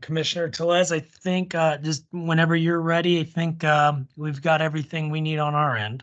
Commissioner Telez, I think just whenever you're ready, I think we've got everything we need on our end.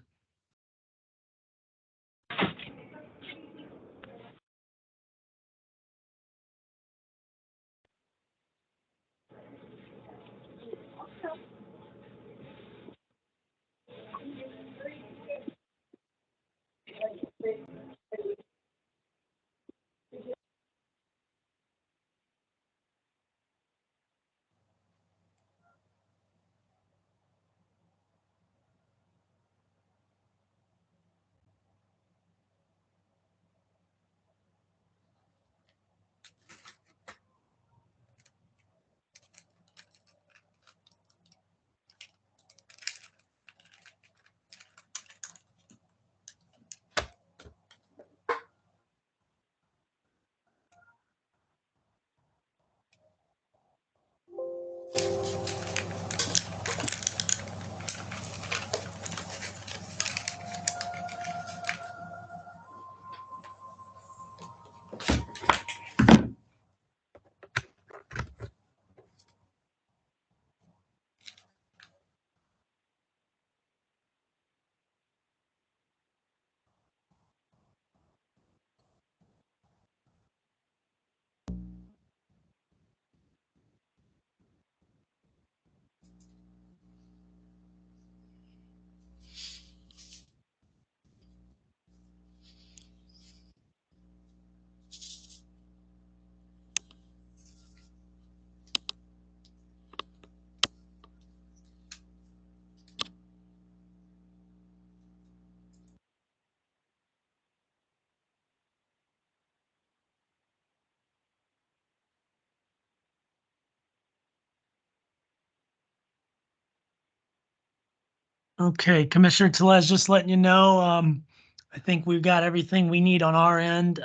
Okay, Commissioner Telez, just letting you know, I think we've got everything we need on our end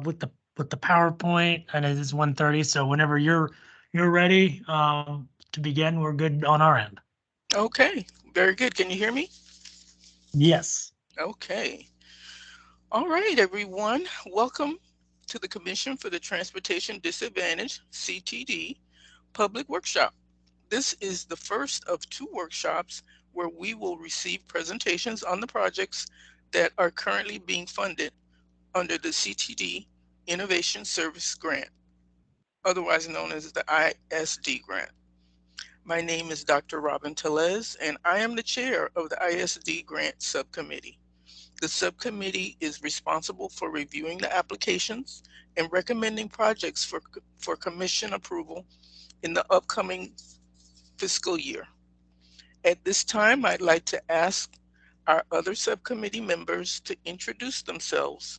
with the PowerPoint, and it is 1:30. So whenever you're ready to begin, we're good on our end. Okay, very good. Can you hear me? Yes. Okay. All right, everyone. Welcome to the Commission for the Transportation Disadvantaged, CTD, public workshop. This is the first of two workshops where we will receive presentations on the projects that are currently being funded under the CTD Innovation Service Grant, otherwise known as the ISD grant. My name is Dr. Robin Telez, and I am the chair of the ISD Grant Subcommittee. The subcommittee is responsible for reviewing the applications and recommending projects for commission approval in the upcoming fiscal year. At this time, I'd like to ask our other subcommittee members to introduce themselves.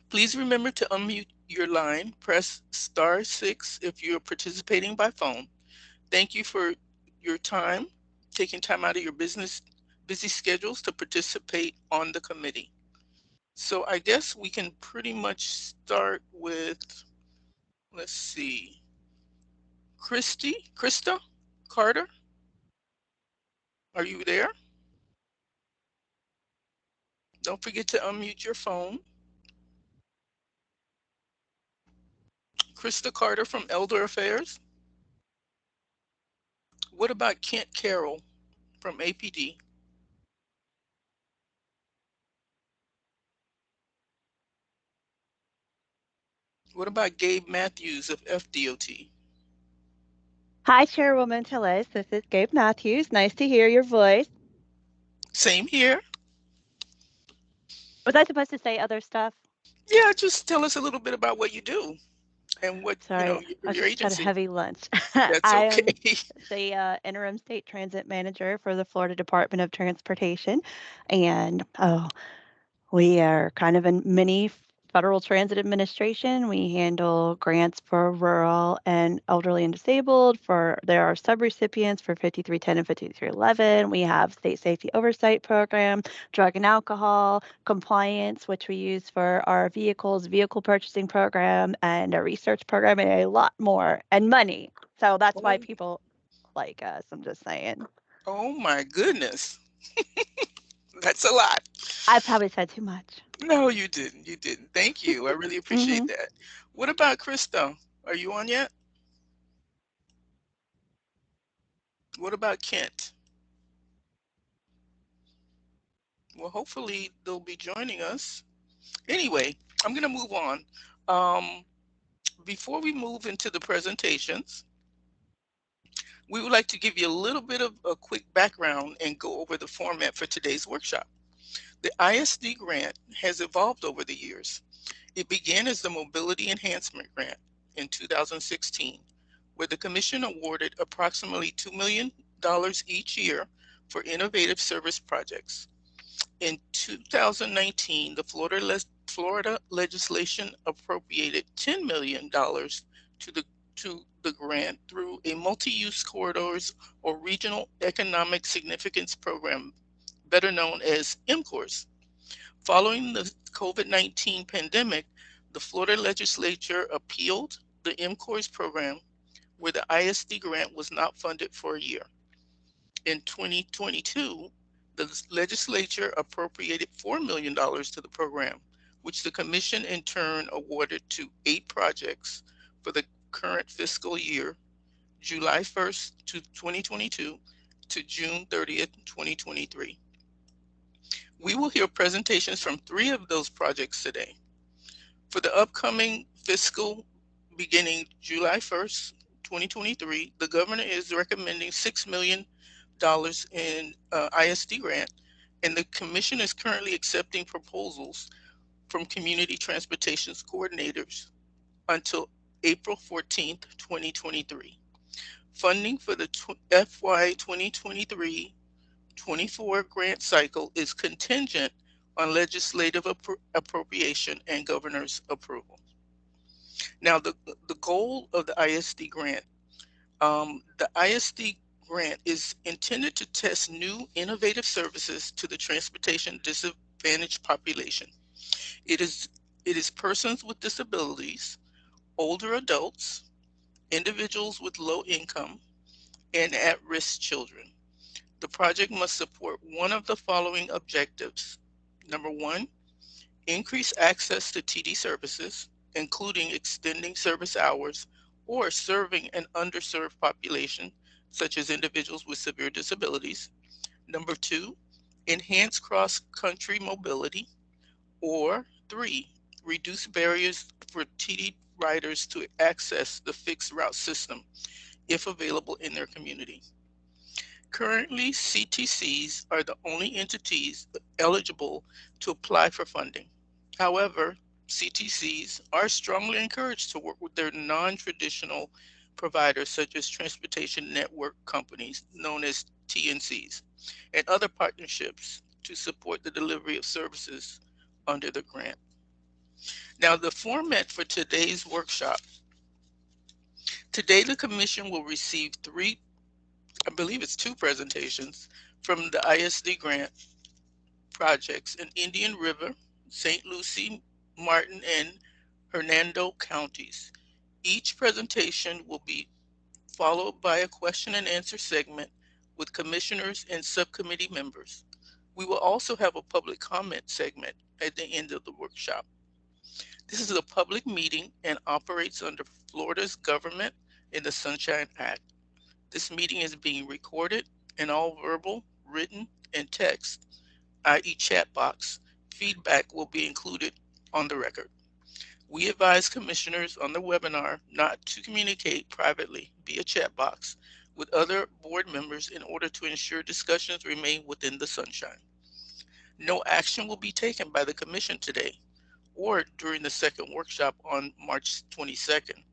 Please remember to unmute your line. Press *6 if you're participating by phone. Thank you for your time, taking time out of your busy schedules to participate on the committee. So I guess we can pretty much start with, let's see, Krista Carter, are you there? Don't forget to unmute your phone. Krista Carter from Elder Affairs. What about Kent Carroll from APD? What about Gabe Matthews of FDOT? Hi, Chairwoman Tellez. This is Gabe Matthews. Nice to hear your voice. Same here. Was I supposed to say other stuff? Yeah, just tell us a little bit about what you do and what, Sorry, I your just had a agency. heavy lunch. That's I okay. am the interim state transit manager for the Florida Department of Transportation. And we are kind of a mini Federal Transit Administration. We handle grants for rural and elderly and disabled. There are subrecipients for 5310 and 5311. We have state safety oversight program, drug and alcohol compliance, which we use for our vehicle purchasing program, and a research program, and a lot more, and money. So that's why Oh, people like us. I'm just saying. oh my goodness. That's a lot. I probably said too much. No, you didn't. You didn't. Thank you. I really appreciate Hmm. that. What about Krista? Are you on yet? What about Kent? Well, hopefully they'll be joining us. Anyway, I'm going to move on. Um, Before we move into the presentations, we would like to give you a little bit of a quick background and go over the format for today's workshop. The ISD grant has evolved over the years. It began as the Mobility Enhancement Grant in 2016, where the Commission awarded approximately $2 million each year for innovative service projects. In 2019, the Florida legislation appropriated $10 million to the grant through a multi-use corridors or regional economic significance program, better known as MCORS. Following the COVID-19 pandemic, the Florida legislature appealed the MCORS program, where the ISD grant was not funded for a year. In 2022, the legislature appropriated $4 million to the program, which the commission in turn awarded to 8 projects for the current fiscal year, July 1st to 2022 to June 30th, 2023. We will hear presentations from 3 of those projects today. For the upcoming fiscal beginning July 1st, 2023, the governor is recommending $6 million in ISD grant, and the commission is currently accepting proposals from community transportation coordinators until April 14th, 2023. Funding for the FY 2023-24 grant cycle is contingent on legislative appropriation and governor's approval. Now, the goal of the ISD grant, the ISD grant is intended to test new innovative services to the transportation disadvantaged population. It is persons with disabilities, older adults, individuals with low income, and at-risk children. The project must support one of the following objectives. Number 1, increase access to TD services, including extending service hours or serving an underserved population, such as individuals with severe disabilities. Number 2, enhance cross-country mobility. Or 3, reduce barriers for TD riders to access the fixed route system if available in their community. Currently, CTCs are the only entities eligible to apply for funding. However, CTCs are strongly encouraged to work with their non-traditional providers, such as transportation network companies known as TNCs, and other partnerships to support the delivery of services under the grant. Now, the format for today's workshop. Today, the Commission will receive 2 presentations from the ISD grant projects in Indian River, St. Lucie, Martin, and Hernando counties. Each presentation will be followed by a question and answer segment with commissioners and subcommittee members. We will also have a public comment segment at the end of the workshop. This is a public meeting and operates under Florida's Government in the Sunshine Act. This meeting is being recorded, and all verbal, written, and text, i.e. chat box, feedback will be included on the record. We advise commissioners on the webinar not to communicate privately via chat box with other board members in order to ensure discussions remain within the sunshine. No action will be taken by the commission today or during the second workshop on March 22nd.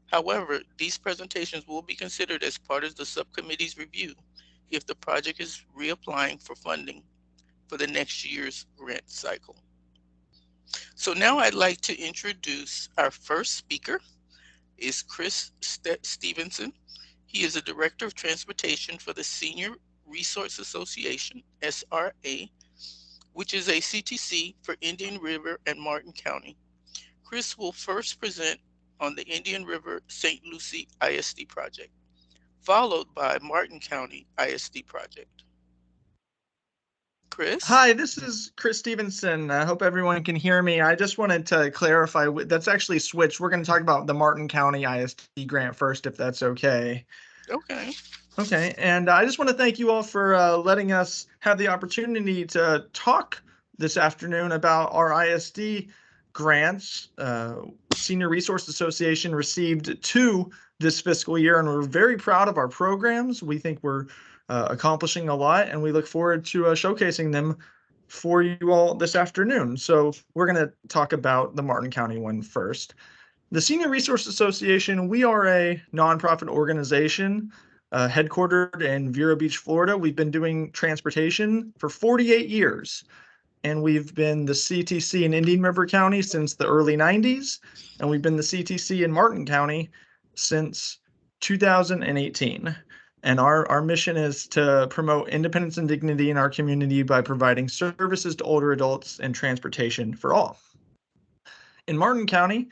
However, these presentations will be considered as part of the subcommittee's review if the project is reapplying for funding for the next year's grant cycle. So now I'd like to introduce our first speaker is Chris Stevenson. He is a Director of Transportation for the Senior Resource Association, SRA, which is a CTC for Indian River and Martin County. Chris will first present on the Indian River St. Lucie ISD project, followed by Martin County ISD project. Chris? Hi, this is Chris Stevenson. I hope everyone can hear me. I just wanted to clarify, that's actually switched. We're going to talk about the Martin County ISD grant first, if that's okay. Okay. Okay, and I just want to thank you all for letting us have the opportunity to talk this afternoon about our ISD grants. Senior Resource Association received 2 this fiscal year, and we're very proud of our programs. We think we're accomplishing a lot, and we look forward to showcasing them for you all this afternoon. So we're going to talk about the Martin County one first. The Senior Resource Association, we are a nonprofit organization headquartered in Vero Beach, Florida. We've been doing transportation for 48 years, and we've been the CTC in Indian River County since the early 90s, and we've been the CTC in Martin County since 2018. And our mission is to promote independence and dignity in our community by providing services to older adults and transportation for all. In Martin County,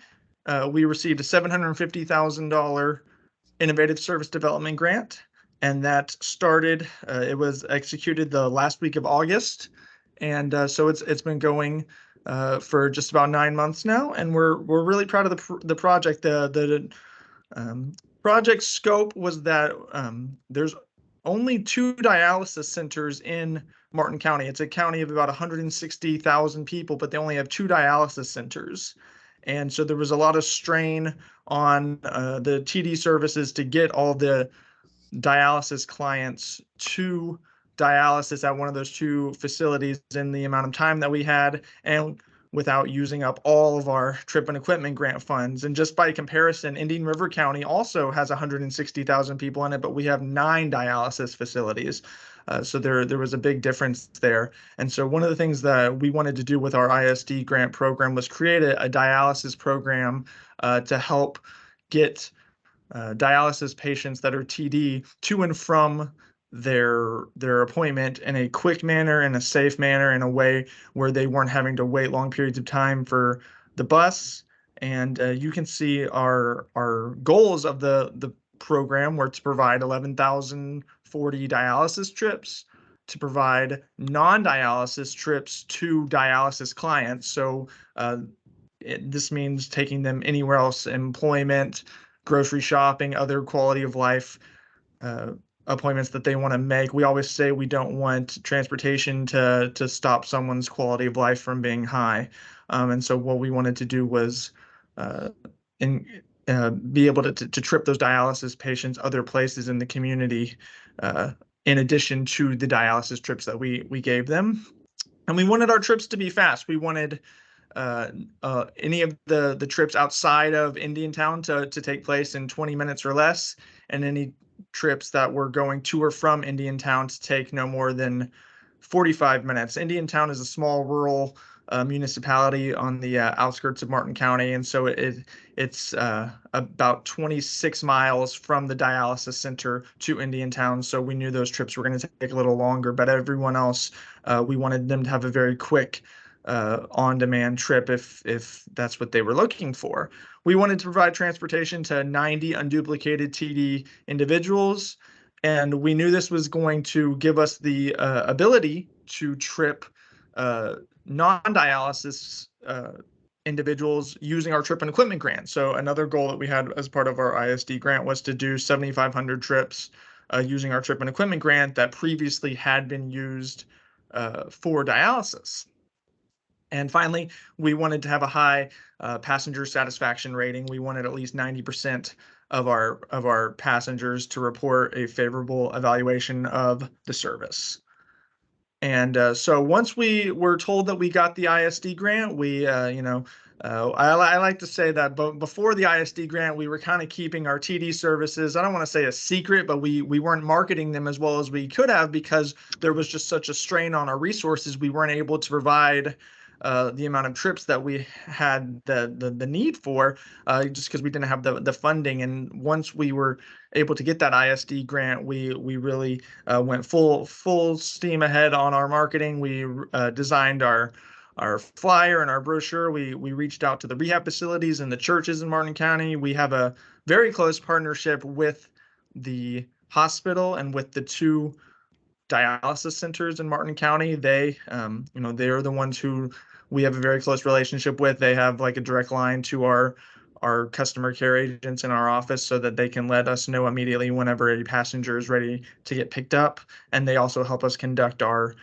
we received a $750,000 innovative service development grant, and that started. It was executed the last week of August, and so it's been going for just about 9 months now, and we're really proud of the project. The project scope was that there's only 2 dialysis centers in Martin County. It's a county of about 160,000 people, but they only have 2 dialysis centers. And so there was a lot of strain on the TD services to get all the dialysis clients to dialysis at one of those 2 facilities in the amount of time that we had, and without using up all of our trip and equipment grant funds. And just by comparison, Indian River County also has 160,000 people in it, but we have 9 dialysis facilities. So there was a big difference there. And so one of the things that we wanted to do with our ISD grant program was create a dialysis program to help get dialysis patients that are TD to and from their appointment in a quick manner, in a safe manner, in a way where they weren't having to wait long periods of time for the bus. And you can see our goals of the program were to provide 11,040 dialysis trips, to provide non-dialysis trips to dialysis clients. So this means taking them anywhere else, employment, grocery shopping, other quality of life appointments that they want to make. We always say we don't want transportation to stop someone's quality of life from being high. And so what we wanted to do was be able to trip those dialysis patients other places in the community, in addition to the dialysis trips that we gave them. And we wanted our trips to be fast. We wanted any of the trips outside of Indiantown to take place in 20 minutes or less, and any trips that were going to or from Indiantown to take no more than 45 minutes. Indiantown is a small rural municipality on the outskirts of Martin County, and so it's about 26 miles from the dialysis center to Indiantown. So we knew those trips were going to take a little longer, but everyone else, we wanted them to have a very quick on-demand trip if that's what they were looking for. We wanted to provide transportation to 90 unduplicated TD individuals, and we knew this was going to give us the ability to trip non-dialysis individuals using our trip and equipment grant. So another goal that we had as part of our ISD grant was to do 7,500 trips using our trip and equipment grant that previously had been used for dialysis. And finally, we wanted to have a high passenger satisfaction rating. We wanted at least 90% of our passengers to report a favorable evaluation of the service. And so once we were told that we got the ISD grant, we, I like to say that before the ISD grant, we were kind of keeping our TD services, I don't want to say a secret, but we weren't marketing them as well as we could have because there was just such a strain on our resources. We weren't able to provide the amount of trips that we had the need for, just because we didn't have the funding. And once we were able to get that ISD grant, we really went full steam ahead on our marketing. We designed our flyer and our brochure. We reached out to the rehab facilities and the churches in Martin County. We have a very close partnership with the hospital and with the 2 dialysis centers in Martin County. They are the ones who we have a very close relationship with. They have like a direct line to our our customer care agents in our office so that they can let us know immediately whenever a passenger is ready to get picked up. And they also help us conduct our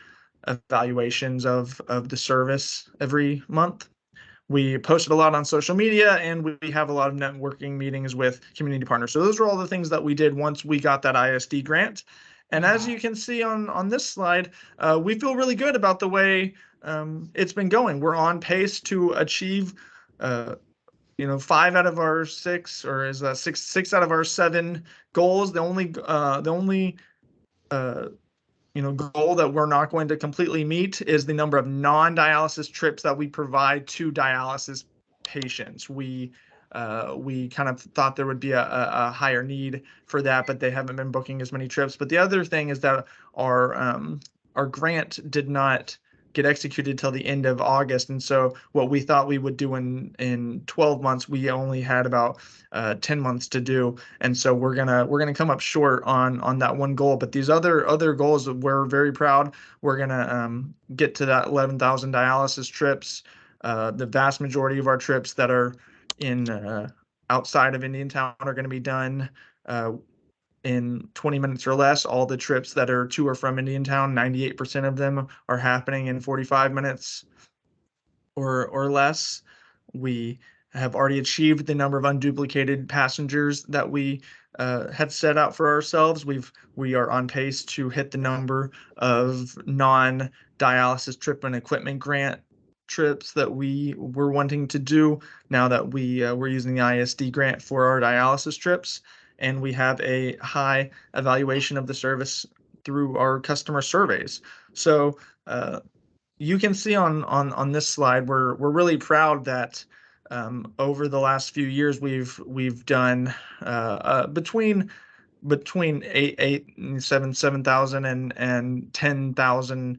evaluations of the service every month. We posted a lot on social media, and we have a lot of networking meetings with community partners. So those are all the things that we did once we got that ISD grant. And as you can see on this slide, we feel really good about the way it's been going. We're on pace to achieve 5 out of our 6, or is that six out of our 7 goals. The only goal that we're not going to completely meet is the number of non-dialysis trips that we provide to dialysis patients. We kind of thought there would be a higher need for that, but they haven't been booking as many trips. But the other thing is that our grant did not get executed till the end of August, and so what we thought we would do in 12 months, we only had about 10 months to do, and so we're gonna come up short on that one goal. But these other goals, we're very proud. We're gonna get to that 11,000 dialysis trips. The vast majority of our trips that are in outside of Indiantown are going to be done in 20 minutes or less. All the trips that are to or from Indiantown, 98% of them are happening in 45 minutes or less. We have already achieved the number of unduplicated passengers that we had set out for ourselves. We are on pace to hit the number of non-dialysis trip and equipment grant trips that we were wanting to do now that we're using the ISD grant for our dialysis trips. And we have a high evaluation of the service through our customer surveys. So you can see on this slide, we're really proud that over the last few years we've done between 7,000 and 10,000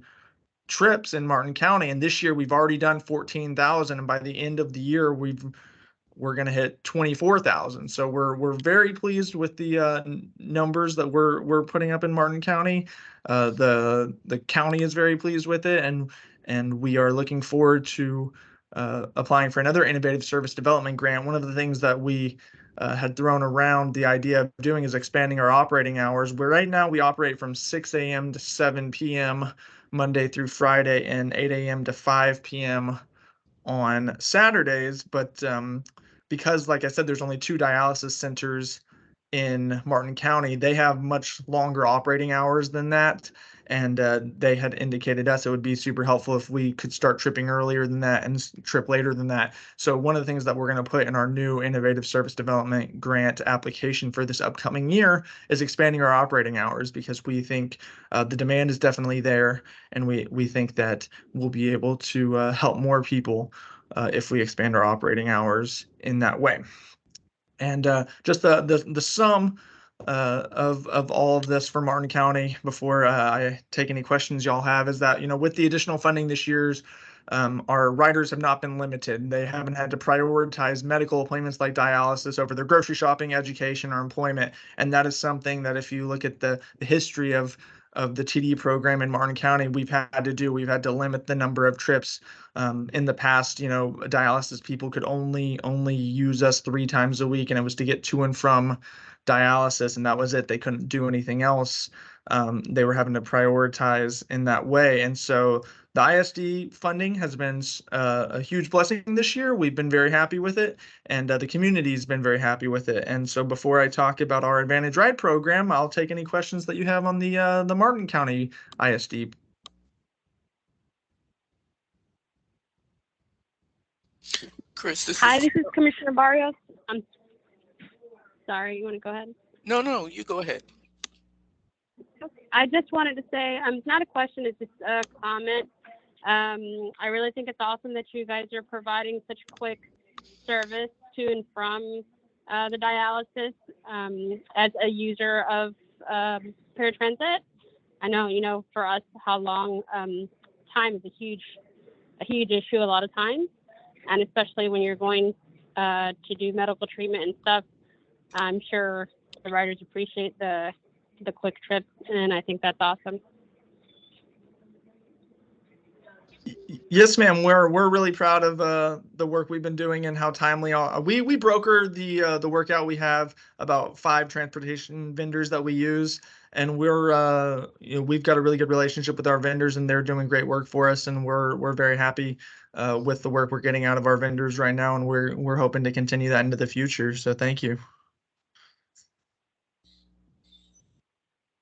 trips in Martin County, and this year we've already done 14,000, and by the end of the year we're going to hit 24,000. So we're very pleased with the numbers that we're putting up in Martin County. The county is very pleased with it, and we are looking forward to applying for another innovative service development grant. One of the things that we had thrown around the idea of doing is expanding our operating hours. Where right now we operate from 6 a.m. to 7 p.m. Monday through Friday, and 8 a.m. to 5 p.m. on Saturdays. But because, like I said, there's only 2 dialysis centers in Martin County, they have much longer operating hours than that. And they had indicated us it would be super helpful if we could start tripping earlier than that and trip later than that. So one of the things that we're going to put in our new innovative service development grant application for this upcoming year is expanding our operating hours, because we think the demand is definitely there, and we think that we'll be able to help more people if we expand our operating hours in that way. And just the sum of all of this for Martin County, before I take any questions y'all have, is that, with the additional funding this year's, our riders have not been limited. They haven't had to prioritize medical appointments like dialysis over their grocery shopping, education, or employment. And that is something that, if you look at the history of the TD program in Martin County, we've had to limit the number of trips. In the past, dialysis people could only use us 3 times a week, and it was to get to and from dialysis, and that was it. They couldn't do anything else. They were having to prioritize in that way. And so the ISD funding has been a huge blessing this year. We've been very happy with it, and the community's been very happy with it. And so before I talk about our Advantage Ride program, I'll take any questions that you have on the Martin County ISD. Chris, Hi, this is Commissioner Barrios. I'm sorry, you want to go ahead? No, you go ahead. I just wanted to say, it's not a question, it's just a comment. I really think it's awesome that you guys are providing such quick service to and from the dialysis. As a user of paratransit, I know, for us, how long time is a huge issue a lot of times, and especially when you're going to do medical treatment and stuff. I'm sure the riders appreciate the quick trips, and I think that's awesome. Yes, ma'am. We're really proud of the work we've been doing and how timely we broker the workout. We have about 5 transportation vendors that we use, and we've got a really good relationship with our vendors, and they're doing great work for us, and we're very happy with the work we're getting out of our vendors right now, and we're hoping to continue that into the future. So thank you.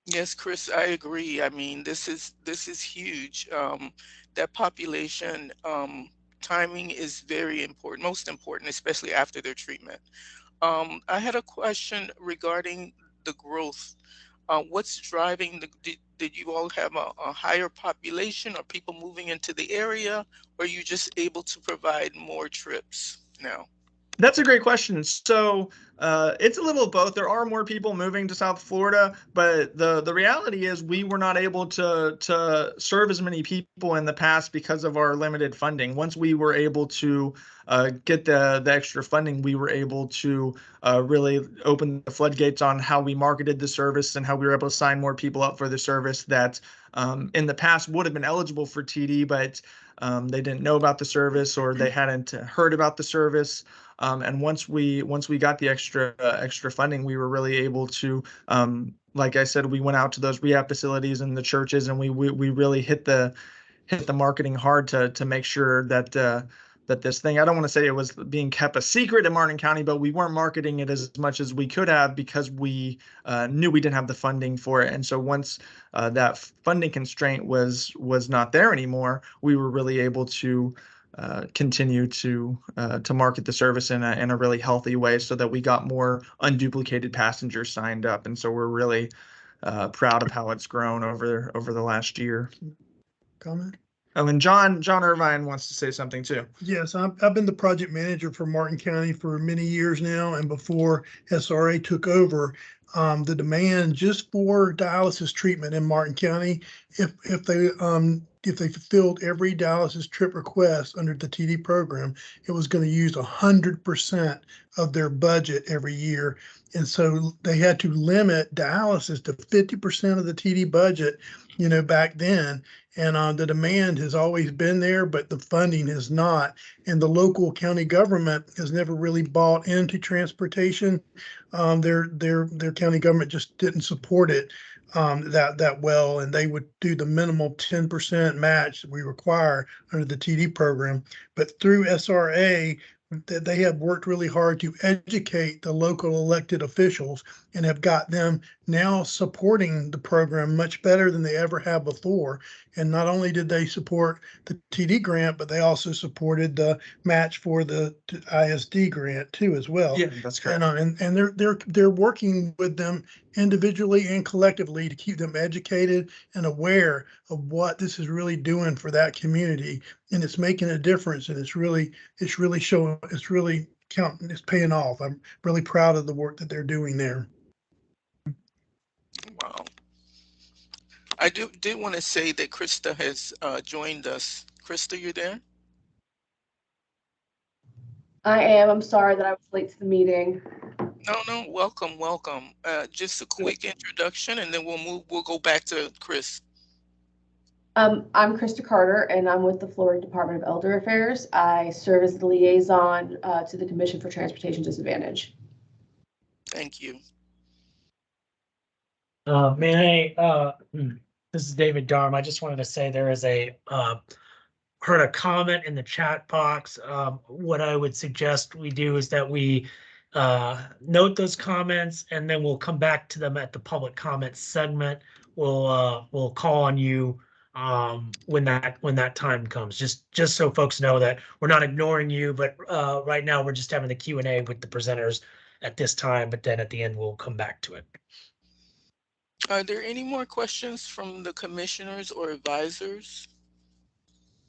Yes, Chris, I agree. I mean, this is huge. That population timing is very important, most important, especially after their treatment. I had a question regarding the growth. What's driving did you all have a higher population or people moving into the area, or are you just able to provide more trips now? That's a great question. So it's a little of both. There are more people moving to South Florida, but the reality is we were not able to serve as many people in the past because of our limited funding. Once we were able to get the extra funding, we were able to really open the floodgates on how we marketed the service and how we were able to sign more people up for the service that in the past would have been eligible for TD, but they didn't know about the service or they hadn't heard about the service. And once we got the extra funding, we were really able to, like I said, we went out to those rehab facilities and the churches, and we really hit the marketing hard to make sure that that this thing, I don't want to say it was being kept a secret in Martin County, but we weren't marketing it as much as we could have because we knew we didn't have the funding for it. And so once that funding constraint was not there anymore, we were really able to continue to market the service in a really healthy way so that we got more unduplicated passengers signed up. And so we're really proud of how it's grown over the last year. Comment? Oh, and John Irvine wants to say something too. Yes, I've been the project manager for Martin County for many years now, and before SRA took over, the demand just for dialysis treatment in Martin County, if they fulfilled every dialysis trip request under the TD program, it was going to use 100% of their budget every year, and so they had to limit dialysis to 50% of the TD budget, back then. And the demand has always been there, but the funding has not. And the local county government has never really bought into transportation. Their county government just didn't support it that well, and they would do the minimal 10% match that we require under the TD program. But through SRA, they have worked really hard to educate the local elected officials and have got them now supporting the program much better than they ever have before. And not only did they support the TD grant, but they also supported the match for the ISD grant too as well. Yeah, that's correct. And they're working with them individually and collectively to keep them educated and aware of what this is really doing for that community. And it's making a difference, and it's really showing, it's really counting, it's paying off. I'm really proud of the work that they're doing there. Wow. I did want to say that Krista has joined us. Krista, you there? I am. I'm sorry that I was late to the meeting. No, welcome. Just a quick introduction, and then we'll go back to Chris. I'm Krista Carter, and I'm with the Florida Department of Elder Affairs. I serve as the liaison to the Commission for Transportation Disadvantage. Thank you. This is David Darm. I just wanted to say there is heard a comment in the chat box. What I would suggest we do is that we note those comments, and then we'll come back to them at the public comment segment. We'll call on you when that time comes. Just so folks know that we're not ignoring you, but right now we're just having the Q&A with the presenters at this time. But then at the end we'll come back to it. Are there any more questions from the commissioners or advisors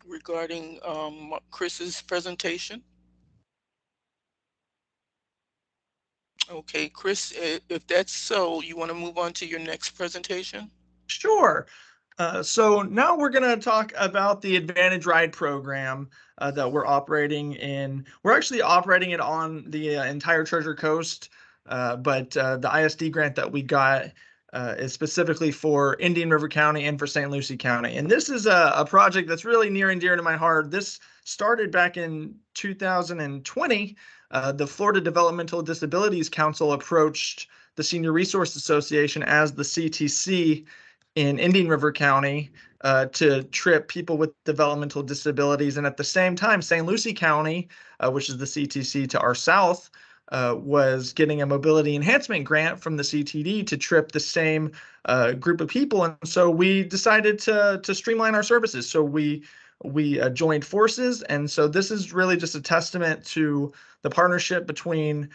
regarding Chris's presentation? Okay, Chris, if that's so, you want to move on to your next presentation? Sure. So now we're going to talk about the Advantage Ride program that we're operating in. We're actually operating it on the entire Treasure Coast, but the ISD grant that we got is specifically for Indian River County and for St. Lucie County. And this is a project that's really near and dear to my heart. This started back in 2020. The Florida Developmental Disabilities Council approached the Senior Resource Association as the CTC in Indian River County to trip people with developmental disabilities. And at the same time, St. Lucie County, which is the CTC to our south, was getting a mobility enhancement grant from the CTD to trip the same group of people. And so we decided to streamline our services. So we joined forces. And so this is really just a testament to the partnership between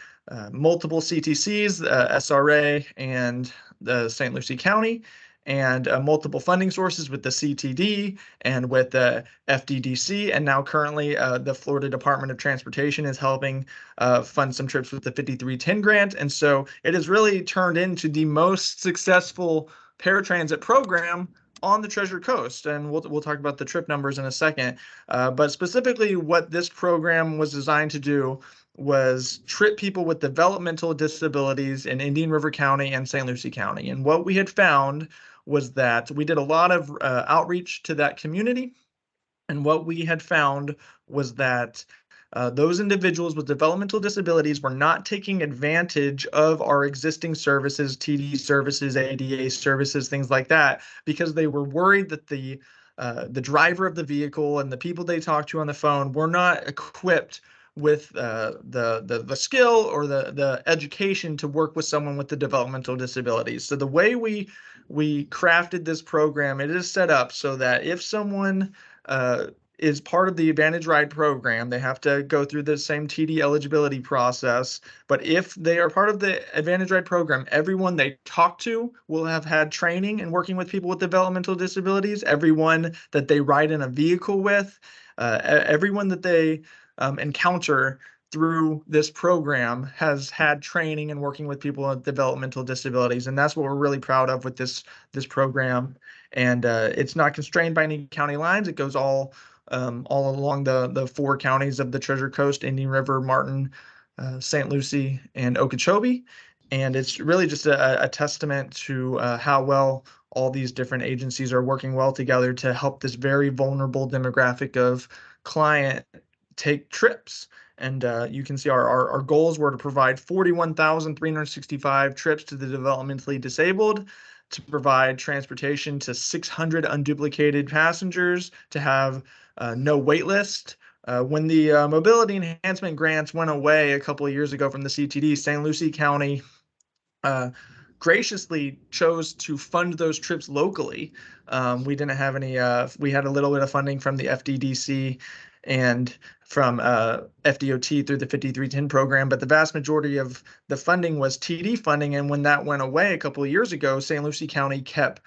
multiple CTCs, SRA, and the St. Lucie County, and multiple funding sources with the CTD and with the FDDC. And now currently the Florida Department of Transportation is helping fund some trips with the 5310 grant. And so it has really turned into the most successful paratransit program on the Treasure Coast. And we'll talk about the trip numbers in a second. But specifically what this program was designed to do was trip people with developmental disabilities in Indian River County and St. Lucie County. And what we had found was that we did a lot of outreach to that community. And what we had found was that those individuals with developmental disabilities were not taking advantage of our existing services, TD services, ADA services, things like that, because they were worried that the driver of the vehicle and the people they talked to on the phone were not equipped with the skill or the education to work with someone with the developmental disabilities. So the way we crafted this program, it is set up so that if someone is part of the Advantage Ride program, they have to go through the same TD eligibility process. But if they are part of the Advantage Ride program, everyone they talk to will have had training in working with people with developmental disabilities. Everyone that they ride in a vehicle with, everyone that they encounter through this program has had training in working with people with developmental disabilities. And that's what we're really proud of with this program. And it's not constrained by any county lines. It goes all along the four counties of the Treasure Coast: Indian River, Martin, St. Lucie, and Okeechobee. And it's really just a testament to how well all these different agencies are working well together to help this very vulnerable demographic of client take trips. And you can see our goals were to provide 41,365 trips to the developmentally disabled, to provide transportation to 600 unduplicated passengers, to have no wait list. When the mobility enhancement grants went away a couple of years ago from the CTD, St. Lucie County graciously chose to fund those trips locally. We didn't have any, we had a little bit of funding from the FDDC and from FDOT through the 5310 program, but the vast majority of the funding was TD funding. And when that went away a couple of years ago, St. Lucie County kept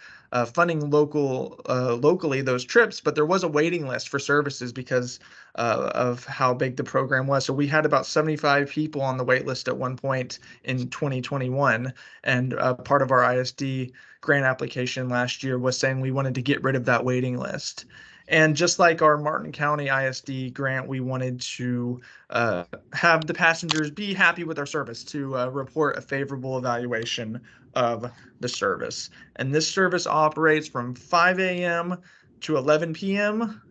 funding locally those trips, but there was a waiting list for services because of how big the program was. So we had about 75 people on the wait list at one point in 2021. And part of our ISD grant application last year was saying we wanted to get rid of that waiting list. And just like our Martin County ISD grant, we wanted to have the passengers be happy with our service, to report a favorable evaluation of the service. And this service operates from 5 a.m. to 11 p.m.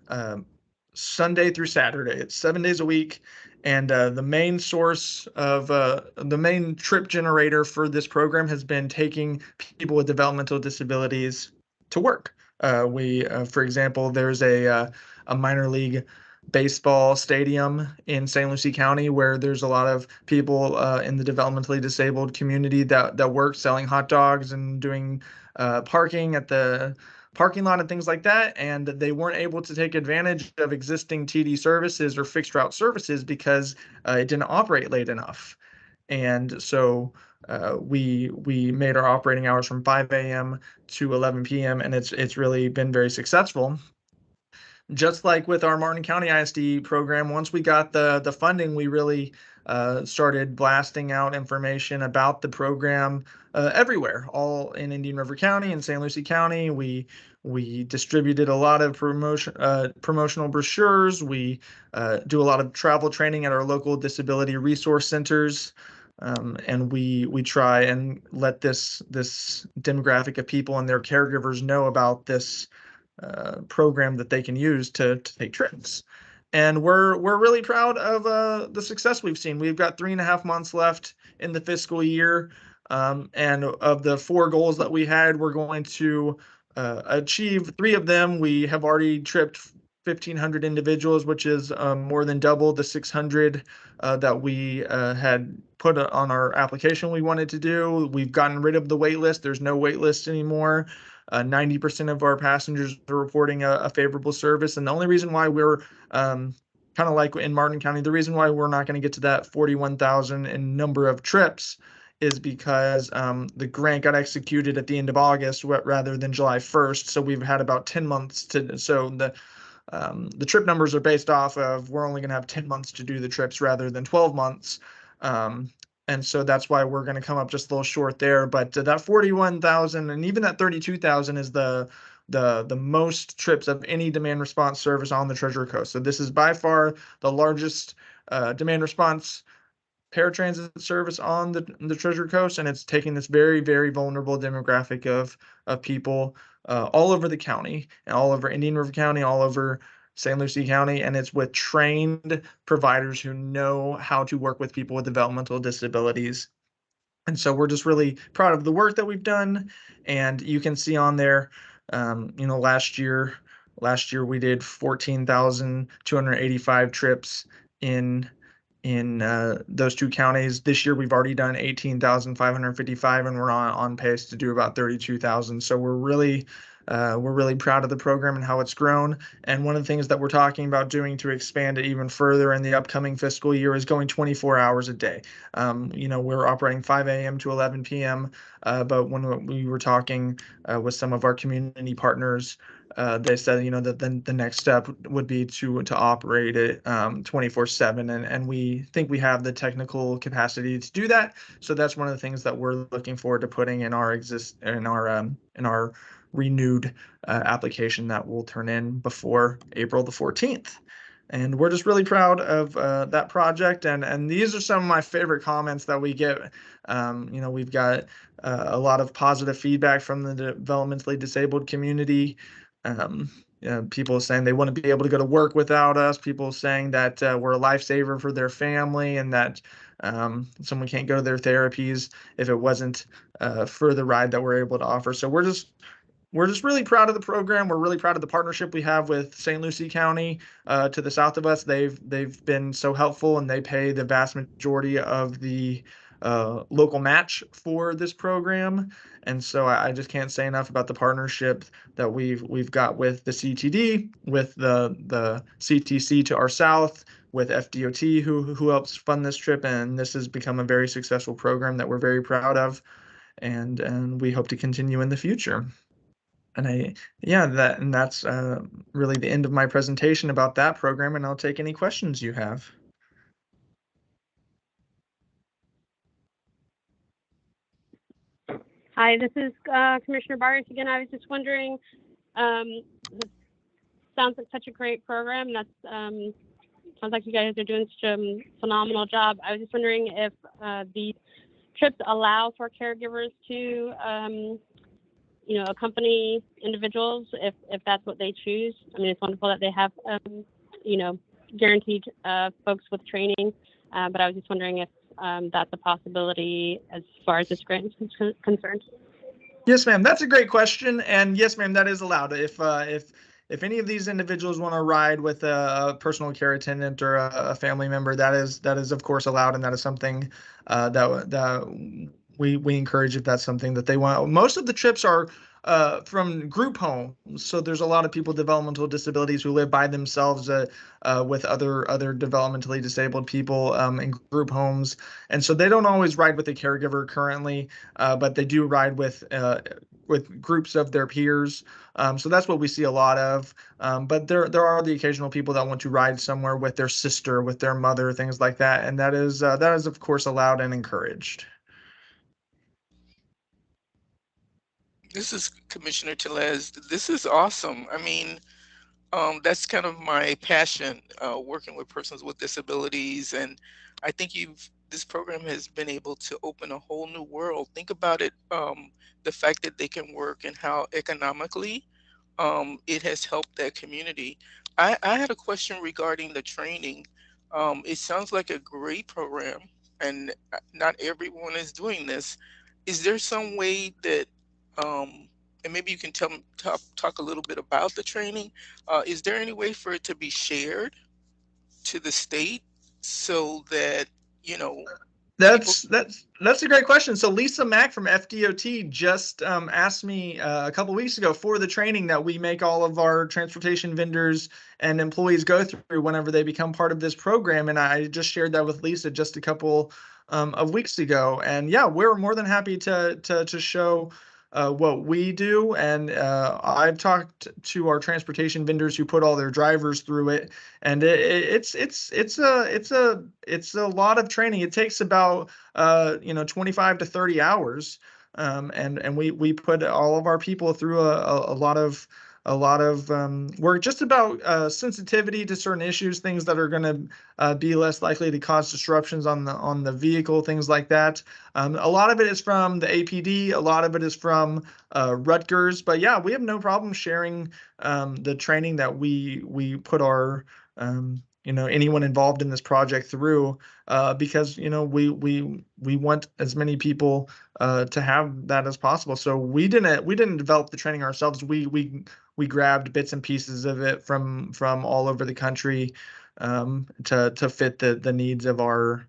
Sunday through Saturday. It's 7 days a week. And the main source of the main trip generator for this program has been taking people with developmental disabilities to work. For example, there's a minor league baseball stadium in St. Lucie County where there's a lot of people in the developmentally disabled community that work selling hot dogs and doing parking at the parking lot and things like that. And they weren't able to take advantage of existing TD services or fixed route services because it didn't operate late enough. And so we made our operating hours from 5 a.m. to 11 p.m. and it's really been very successful. Just like with our Martin County ISD program, once we got the funding, we really started blasting out information about the program everywhere, all in Indian River County and St. Lucie County. We distributed a lot of promotional brochures. We do a lot of travel training at our local disability resource centers. And we try and let this demographic of people and their caregivers know about this program that they can use to take trips. And we're really proud of the success we've seen. We've got 3.5 months left in the fiscal year, and of the 4 goals that we had, we're going to achieve 3 of them. We have already tripped 1,500 individuals, which is more than double the 600 that we had put on our application we wanted to do. We've gotten rid of the wait list. There's no wait list anymore. 90% of our passengers are reporting a favorable service. And the only reason why we're kind of like in Martin County, the reason why we're not going to get to that 41,000 in number of trips is because the grant got executed at the end of August rather than July 1st. So we've had about 10 months to, so the trip numbers are based off of we're only going to have 10 months to do the trips rather than 12 months. And so that's why we're going to come up just a little short there. But that 41,000 and even that 32,000 is the most trips of any demand response service on the Treasure Coast. So this is by far the largest demand response paratransit service on the Treasure Coast, and it's taking this very, very vulnerable demographic of people all over the county, and all over Indian River County, all over St. Lucie County, and it's with trained providers who know how to work with people with developmental disabilities. And so we're just really proud of the work that we've done. And you can see on there, last year we did 14,285 trips in those 2 counties. This year we've already done 18,555, and we're on pace to do about 32,000. So we're really proud of the program and how it's grown. And one of the things that we're talking about doing to expand it even further in the upcoming fiscal year is going 24 hours a day. We're operating 5 a.m. to 11 p.m. But when we were talking with some of our community partners, they said, that the next step would be to operate it 24/7, and we think we have the technical capacity to do that. So that's one of the things that we're looking forward to putting in our renewed application that will turn in before April the 14th. And we're just really proud of that project. And these are some of my favorite comments that we get. We've got a lot of positive feedback from the developmentally disabled community. People saying they want to be able to go to work without us. People saying that we're a lifesaver for their family, and that someone can't go to their therapies if it wasn't for the ride that we're able to offer. So we're just really proud of the program. We're really proud of the partnership we have with St. Lucie County to the south of us. They've been so helpful, and they pay the vast majority of the local match for this program. And so I just can't say enough about the partnership that we've got with the CTD, with the CTC to our south, with FDOT who helps fund this trip. And this has become a very successful program that we're very proud of, and we hope to continue in the future. And that's really the end of my presentation about that program, and I'll take any questions you have. Hi, this is Commissioner Barrios again. I was just wondering, it sounds like such a great program. That's sounds like you guys are doing such a phenomenal job. I was just wondering if these trips allow for caregivers to, accompany individuals if that's what they choose. I mean, it's wonderful that they have, guaranteed folks with training, but I was just wondering if that's a possibility as far as this grant is concerned. Yes, ma'am. That's a great question. And yes, ma'am, that is allowed. If any of these individuals want to ride with a personal care attendant or a family member, that is of course allowed, and that is something that we encourage if that's something that they want. Most of the trips are from group homes, so there's a lot of people with developmental disabilities who live by themselves with other developmentally disabled people in group homes, and so they don't always ride with a caregiver currently, but they do ride with groups of their peers. So that's what we see a lot of. But there are the occasional people that want to ride somewhere with their sister, with their mother, things like that, and that is of course allowed and encouraged. This is Commissioner Tellez. This is awesome. I mean, that's kind of my passion, working with persons with disabilities, and I think this program has been able to open a whole new world. Think about it, the fact that they can work and how economically it has helped that community. I had a question regarding the training. It sounds like a great program, and not everyone is doing this. Is there some way that, and maybe you can talk a little bit about the training? Is there any way for it to be shared to the state so that, you know, people? That's a great question. So Lisa Mack from FDOT just asked me a couple weeks ago for the training that we make all of our transportation vendors and employees go through whenever they become part of this program, and I just shared that with Lisa just a couple of weeks ago. And yeah, we're more than happy to show what we do. And I've talked to our transportation vendors who put all their drivers through it, and it's a lot of training. It takes about 25 to 30 hours, and we put all of our people through a lot of work just about sensitivity to certain issues, things that are going to be less likely to cause disruptions on the vehicle, things like that. A lot of it is from the APD, a lot of it is from Rutgers, but yeah, we have no problem sharing the training that we put our anyone involved in this project through, because we want as many people to have that as possible. So we didn't develop the training ourselves. We grabbed bits and pieces of it from all over the country, to fit the needs of our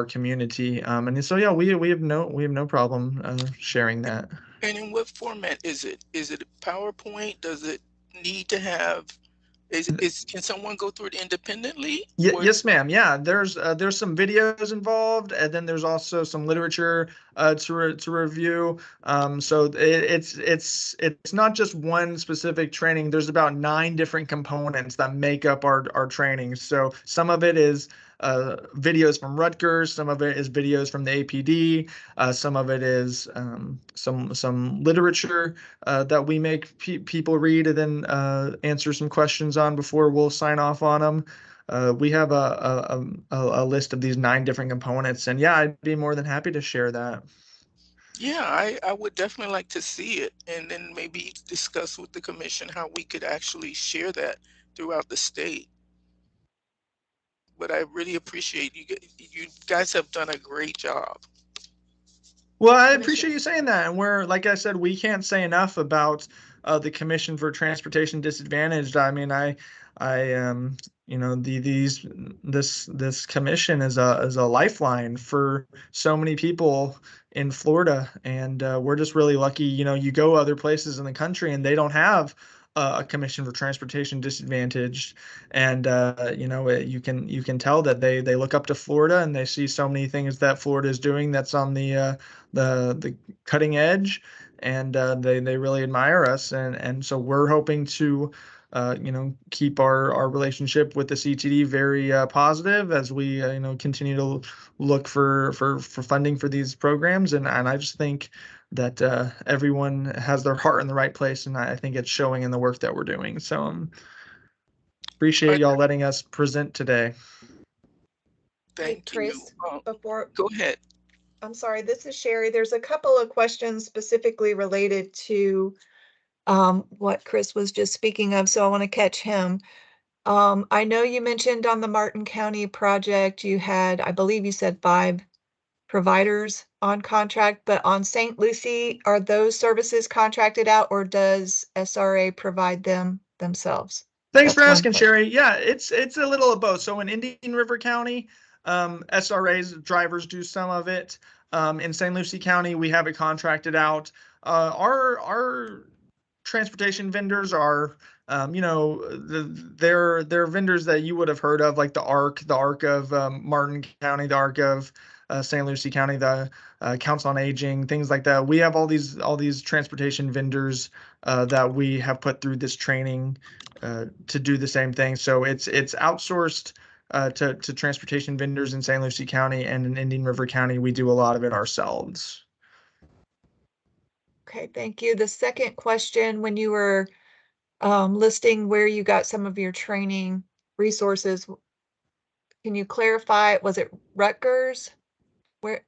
community. And so yeah, we have no problem sharing that. And in what format is it? Is it PowerPoint? Does it need to have, can someone go through it independently? Or Yes, ma'am. Yeah, there's some videos involved, and then there's also some literature to review. So it's not just one specific training. There's about 9 different components that make up our training. So some of it is videos from Rutgers, some of it is videos from the APD, some of it is some literature that we make people read and then answer some questions on before we'll sign off on them. We have a list of these 9 different components, and yeah, I'd be more than happy to share that. yeah, I would definitely like to see it, and then maybe discuss with the commission how we could actually share that throughout the state. But I really appreciate you guys have done a great job. Well, I Commissioner. appreciate you saying that. And like I said, we can't say enough about the Commission for Transportation Disadvantaged. I mean, this commission is a lifeline for so many people in Florida, and we're just really lucky. You go other places in the country, and they don't have a Commission for Transportation Disadvantaged, and you can tell that they look up to Florida, and they see so many things that Florida is doing that's on the cutting edge, and they really admire us, and so we're hoping to keep our relationship with the CTD very positive as we continue to look for funding for these programs, and I just think that everyone has their heart in the right place, and I think it's showing in the work that we're doing. So appreciate y'all letting us present today. Thank Hey, you. Chris, before, Go ahead. I'm sorry, this is Sherry. There's a couple of questions specifically related to what Chris was just speaking of, so I want to catch him. I know you mentioned on the Martin County project, you had, I believe you said 5 providers on contract, but on St. Lucie, are those services contracted out, or does SRA provide them themselves? Thanks for That's one asking, question. Sherry. Yeah, it's a little of both. So in Indian River County, SRA's drivers do some of it. In St. Lucie County, we have it contracted out. Our transportation vendors are, they're vendors that you would have heard of, like the ARC of Martin County, the ARC of St. Lucie County, the Council on Aging, things like that. We have all these transportation vendors that we have put through this training to do the same thing. So it's outsourced to transportation vendors in St. Lucie County, and in Indian River County, we do a lot of it ourselves. Okay, thank you. The second question, when you were listing where you got some of your training resources, can you clarify, was it Rutgers? Where,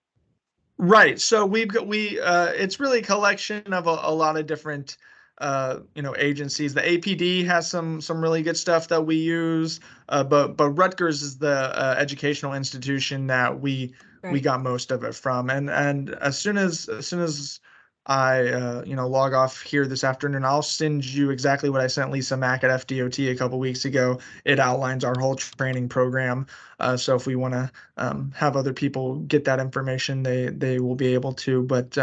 Right. So it's really a collection of a lot of different agencies. The APD has some really good stuff that we use, but Rutgers is the educational institution that we right, got most of it from. And as soon as I log off here this afternoon, I'll send you exactly what I sent Lisa Mack at FDOT a couple weeks ago. It outlines our whole training program. So if we want to have other people get that information, they will be able to. But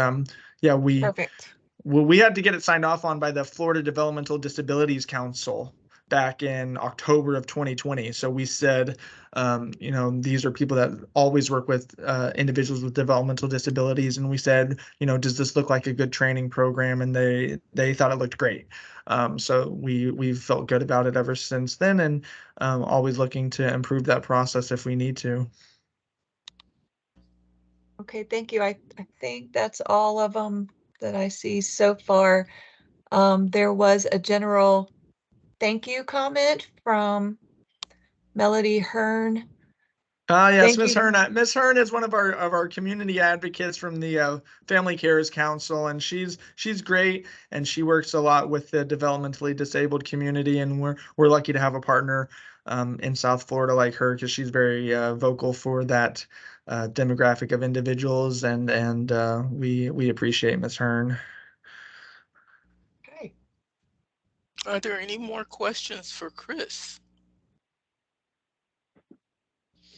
yeah, perfect. we had to get it signed off on by the Florida Developmental Disabilities Council back in October of 2020. So we said, these are people that always work with individuals with developmental disabilities, and we said, does this look like a good training program? And they thought it looked great. So we've felt good about it ever since then, and always looking to improve that process if we need to. Okay, thank you. I think that's all of them that I see so far. There was a general thank you comment from Melody Hearn. Yes, Thank Miss you. Hearn. Miss Hearn is one of our community advocates from the Family Cares Council, and she's great, and she works a lot with the developmentally disabled community, and we're lucky to have a partner in South Florida like her, because she's very vocal for that demographic of individuals, and we appreciate Miss Hearn. Okay. Are there any more questions for Chris?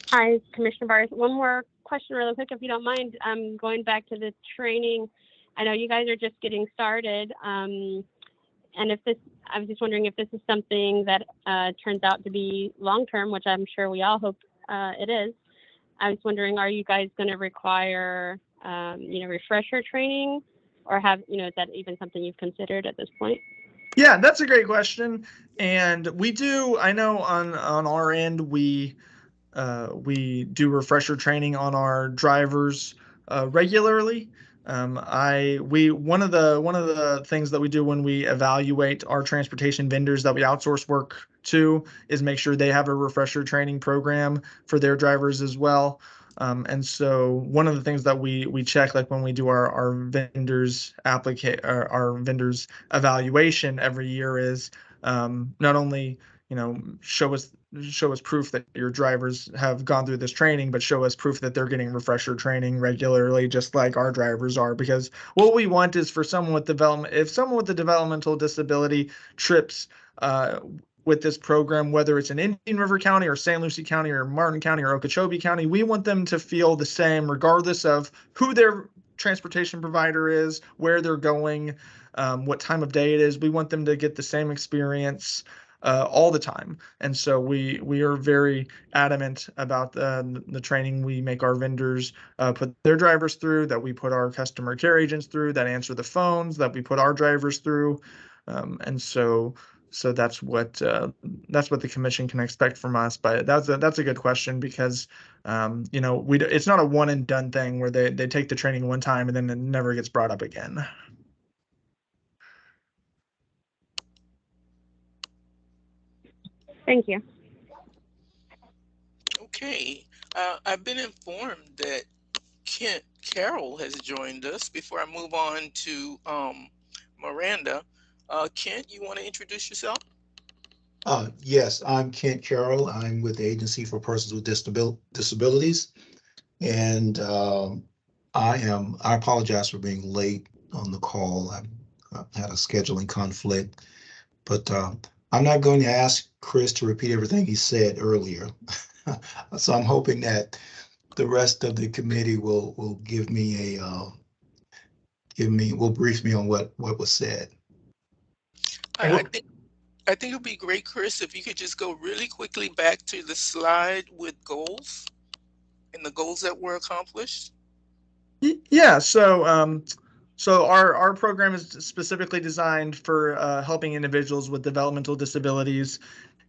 Hi, Commissioner Barnes. One more question really quick, if you don't mind. Going back to the training, I know you guys are just getting started. And I was just wondering if this is something that turns out to be long-term, which I'm sure we all hope it is. I was wondering, are you guys going to require, refresher training, or is that even something you've considered at this point? Yeah, that's a great question. And we do, I know on our end, we do refresher training on our drivers regularly. One of the things that we do when we evaluate our transportation vendors that we outsource work to is make sure they have a refresher training program for their drivers as well. And so one of the things that we check, like when we do our vendors our vendors evaluation every year, is not only show us proof that your drivers have gone through this training, but show us proof that they're getting refresher training regularly, just like our drivers are. Because what we want is for someone with if someone with a developmental disability trips with this program, whether it's in Indian River County or St. Lucie County or Martin County or Okeechobee County, we want them to feel the same regardless of who their transportation provider is, where they're going, what time of day it is. We want them to get the same experience all the time. And so we are very adamant about the training we make our vendors put their drivers through, that we put our customer care agents through, that answer the phones, that we put our drivers through. And so that's what the commission can expect from us. But that's a good question, because it's not a one and done thing where they take the training one time and then it never gets brought up again. Thank you. Okay, I've been informed that Kent Carroll has joined us. Before I move on to Miranda, Kent, you want to introduce yourself? Yes, I'm Kent Carroll. I'm with the Agency for Persons with Disabilities. And I apologize for being late on the call. I had a scheduling conflict, but I'm not going to ask Chris to repeat everything he said earlier. So I'm hoping that the rest of the committee will brief me on what was said. I think it would be great, Chris, if you could just go really quickly back to the slide with goals and the goals that were accomplished. Yeah. So our program is specifically designed for helping individuals with developmental disabilities.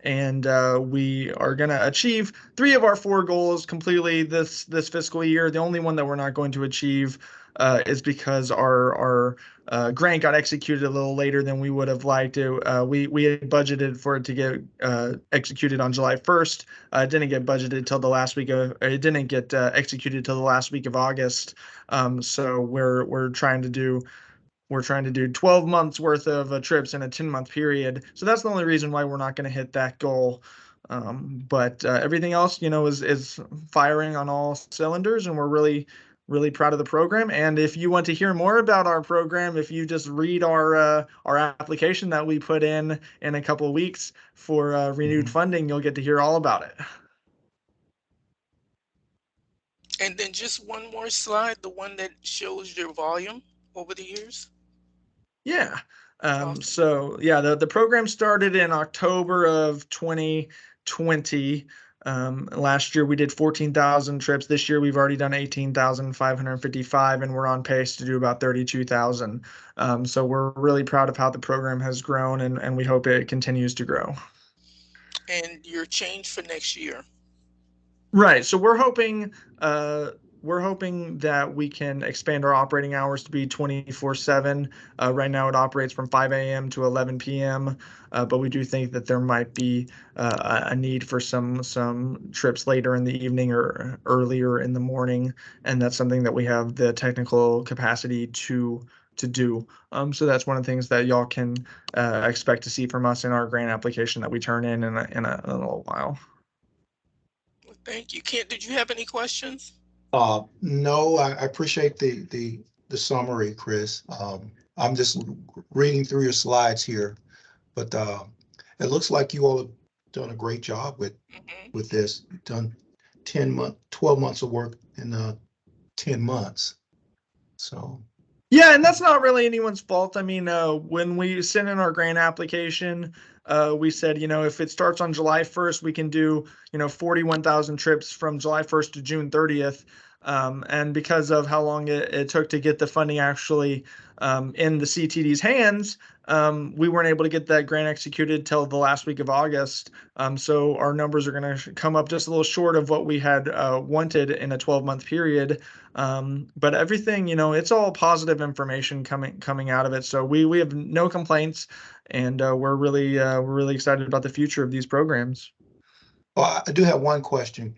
and we are going to achieve 3 of our 4 goals completely this fiscal year. The only one that we're not going to achieve is because our grant got executed a little later than we would have liked to. We had budgeted for it to get executed on July 1st. It didn't get budgeted till the last week of. It didn't get executed till the last week of August. So we're trying to do 12 months worth of trips in a 10-month period. So that's the only reason why we're not going to hit that goal. But everything else, is firing on all cylinders, and we're really, really proud of the program. And if you want to hear more about our program, if you just read our application that we put in a couple of weeks for renewed funding, you'll get to hear all about it. And then just one more slide, the one that shows your volume over the years. Yeah. Awesome. So yeah, the program started in October of 2020. Last year we did 14,000 trips. This year we've already done 18,555, and we're on pace to do about 32,000. So we're really proud of how the program has grown, and we hope it continues to grow. And your change for next year. Right. So we're hoping that we can expand our operating hours to be 24/7. Right now it operates from 5 a.m. to 11 p.m. But we do think that there might be a need for some trips later in the evening or earlier in the morning, and that's something that we have the technical capacity to do. So that's one of the things that y'all can expect to see from us in our grant application that we turn in a little while. Thank you. Kent, did you have any questions? No, I appreciate the summary, Chris. I'm just reading through your slides here, but it looks like you all have done a great job with this. You've done 12 months of work in 10 months. So. Yeah, and that's not really anyone's fault. I mean, when we sent in our grant application, we said, if it starts on July 1st, we can do, 41,000 trips from July 1st to June 30th. And because of how long it took to get the funding actually in the CTD's hands, we weren't able to get that grant executed till the last week of August. So our numbers are going to come up just a little short of what we had wanted in a 12-month period. But everything, it's all positive information coming out of it. So we have no complaints, and we're really excited about the future of these programs. Well, I do have one question.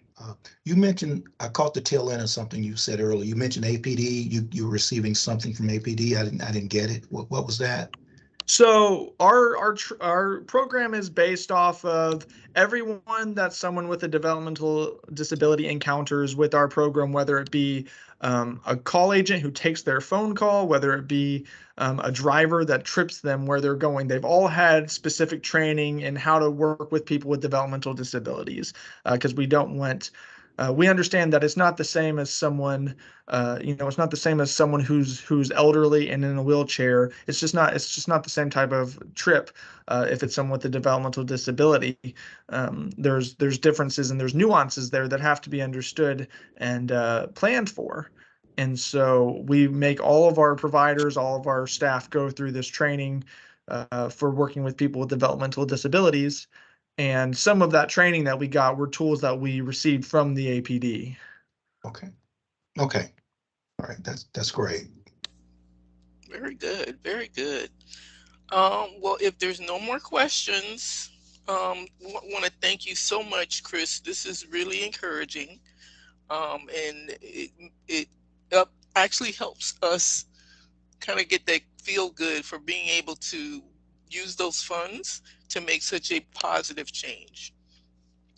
You mentioned, I caught the tail end of something you said earlier. You mentioned APD. You're receiving something from APD. I didn't get it. What was that? So our program is based off of everyone that someone with a developmental disability encounters with our program, whether it be a call agent who takes their phone call, whether it be a driver that trips them where they're going. They've all had specific training in how to work with people with developmental disabilities, because we don't want. We understand that it's not the same as someone, it's not the same as someone who's elderly and in a wheelchair. It's just not the same type of trip. If it's someone with a developmental disability, there's differences and there's nuances there that have to be understood and planned for. And so we make all of our providers, all of our staff go through this training for working with people with developmental disabilities. And some of that training that we got were tools that we received from the APD. Okay. All right. That's great. Very good. Very good. Well, if there's no more questions, want to thank you so much, Chris. This is really encouraging. And it actually helps us kind of get that feel good for being able to use those funds to make such a positive change.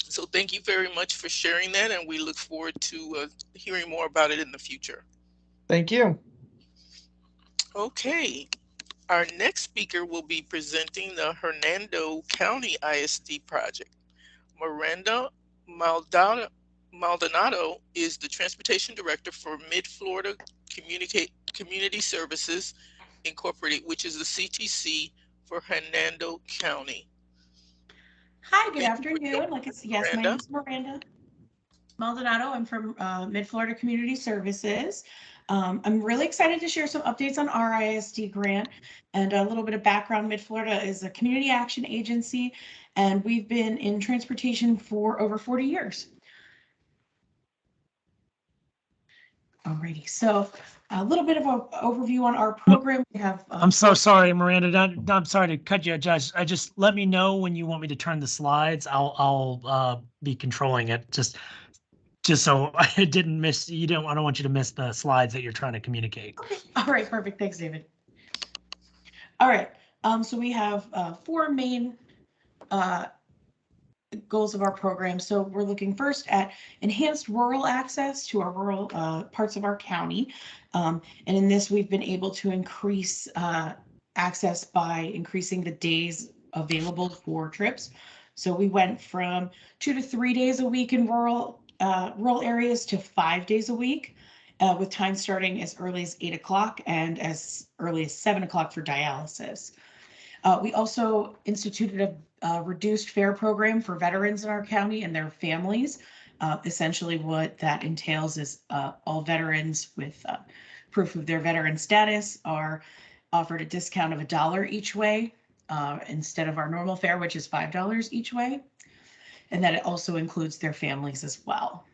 So thank you very much for sharing that, and we look forward to hearing more about it in the future. Thank you. Okay, our next speaker will be presenting the Hernando County ISD project. Miranda Maldonado is the Transportation Director for Mid-Florida Community Services Incorporated, which is the CTC for Hernando County. Hi, good afternoon. Yes, my Miranda. name is Miranda Maldonado. I'm from Mid-Florida Community Services. I'm really excited to share some updates on our ISD grant and a little bit of background. Mid-Florida is a community action agency, and we've been in transportation for over 40 years. Alrighty, so a little bit of an overview on our program. We have. I'm so sorry, Miranda. I'm sorry to cut you, Judge. I just let me know when you want me to turn the slides. I'll be controlling it. Just so I didn't miss. I don't want you to miss the slides that you're trying to communicate. Okay. All right. Perfect. Thanks, David. All right. So we have 4 main goals of our program. So we're looking first at enhanced rural access to our rural parts of our county. And in this, we've been able to increase access by increasing the days available for trips. So we went from 2 to 3 days a week in rural areas to 5 days a week, with time starting as early as 8 o'clock and as early as 7 o'clock for dialysis. We also instituted a reduced fare program for veterans in our county and their families. Essentially what that entails is all veterans with proof of their veteran status are offered a discount of $1 each way instead of our normal fare, which is $5 each way. And that it also includes their families as well.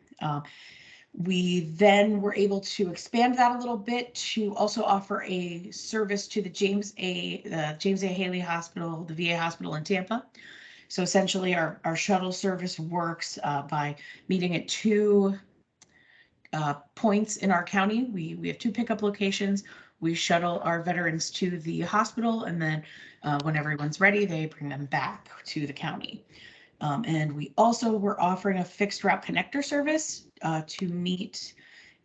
We then were able to expand that a little bit to also offer a service to the James A. Haley Hospital, the VA hospital in Tampa. So essentially our shuttle service works by meeting at 2 points in our county. We have 2 pickup locations. We shuttle our veterans to the hospital, and then when everyone's ready, they bring them back to the county. And we also were offering a fixed route connector service to meet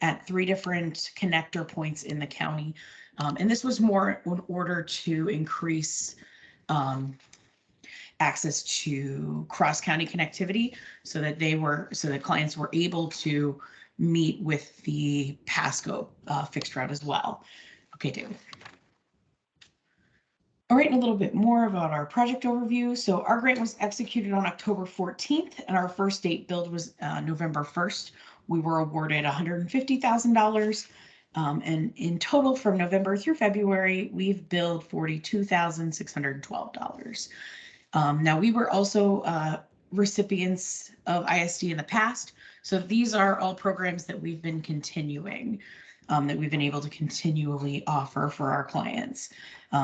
at 3 different connector points in the county. And this was more in order to increase access to cross-county connectivity so that clients were able to meet with the Pasco fixed route as well. Okay, David. All right, and a little bit more about our project overview. So our grant was executed on October 14th, and our first date billed was November 1st. We were awarded $150,000, and in total from November through February, we've billed $42,612. Now, we were also recipients of ISD in the past, so these are all programs that we've been continuing, that we've been able to continually offer for our clients.